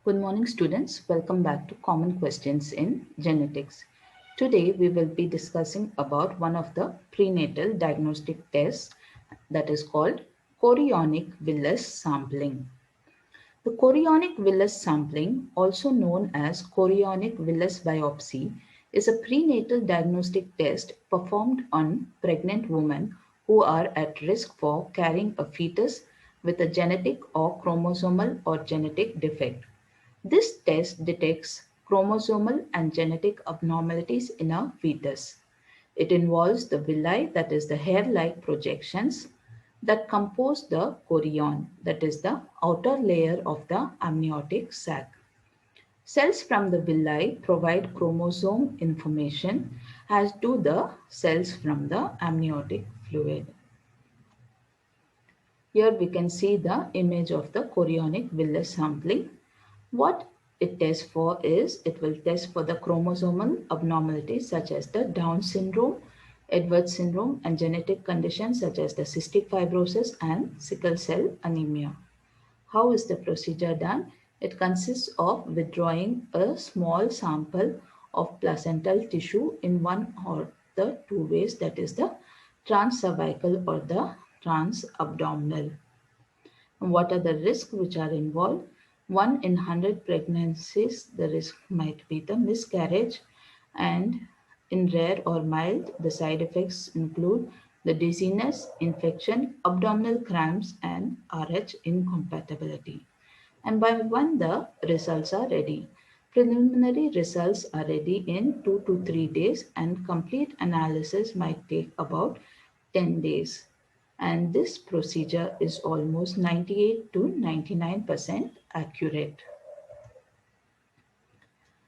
Good morning, students. Welcome back to Common Questions in Genetics. Today, we will be discussing about one of the prenatal diagnostic tests that is called Chorionic Villous Sampling. The chorionic villus sampling, also known as chorionic villus biopsy, is a prenatal diagnostic test performed on pregnant women who are at risk for carrying a fetus with a genetic or chromosomal or genetic defect. This test detects chromosomal and genetic abnormalities in a fetus. It involves the villi, that is the hair-like projections that compose the chorion, that is the outer layer of the amniotic sac. Cells from the villi provide chromosome information, as do the cells from the amniotic fluid. Here we can see the image of the chorionic villus sampling. What it tests for is it will test for the chromosomal abnormalities such as the Down syndrome, Edwards syndrome, and genetic conditions such as the cystic fibrosis and sickle cell anemia. How is the procedure done? It consists of withdrawing a small sample of placental tissue in one or the two ways, that is the transcervical or the transabdominal. And what are the risks which are involved? 1 in 100 pregnancies, the risk might be the miscarriage, and in rare or mild, the side effects include the dizziness, infection, abdominal cramps, and RH incompatibility. And by when the results are ready. Preliminary results are ready in 2 to 3 days, and complete analysis might take about 10 days. And this procedure is almost 98 to 99% accurate.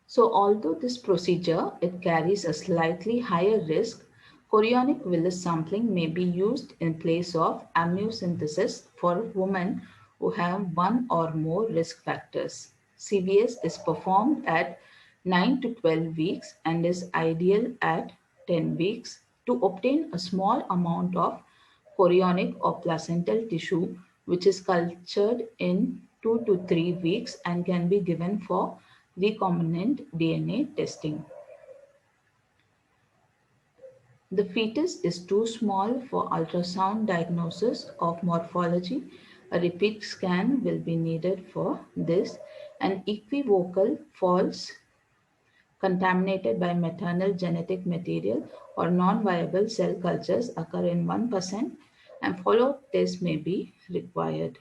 So although this procedure, it carries a slightly higher risk, chorionic villus sampling may be used in place of amniocentesis for women who have one or more risk factors. CVS is performed at 9 to 12 weeks and is ideal at 10 weeks to obtain a small amount of chorionic or placental tissue, which is cultured in 2 to 3 weeks and can be given for recombinant DNA testing. The fetus is too small for ultrasound diagnosis of morphology. A repeat scan will be needed for this. An equivocal false contaminated by maternal genetic material or non-viable cell cultures occur in 1% and follow-up tests may be required.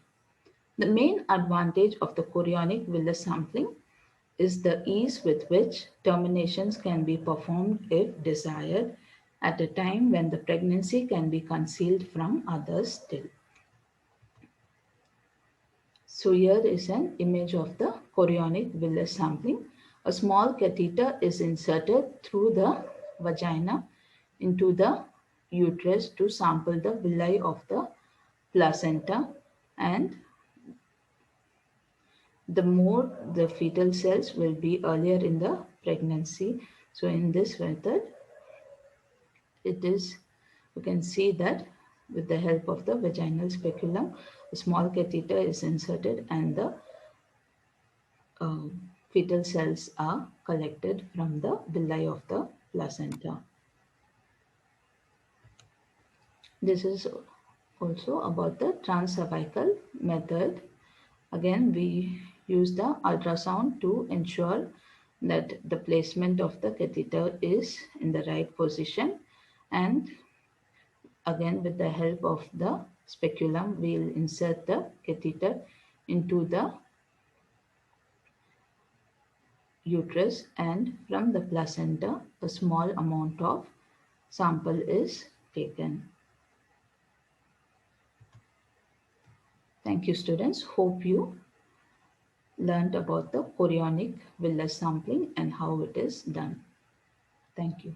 The main advantage of the chorionic villus sampling is the ease with which terminations can be performed if desired at a time when the pregnancy can be concealed from others still. So here is an image of the chorionic villus sampling. A small catheter is inserted through the vagina into the uterus to sample the villi of the placenta, and the more the fetal cells will be earlier in the pregnancy. So in this method, it is, you can see that with the help of the vaginal speculum, a small catheter is inserted and the fetal cells are collected from the villi of the placenta. This is also about the transcervical method. Again, we use the ultrasound to ensure that the placement of the catheter is in the right position, and again with the help of the speculum we'll insert the catheter into the uterus, and from the placenta a small amount of sample is taken. Thank you, students. Hope you learned about the chorionic villus sampling and how it is done. Thank you.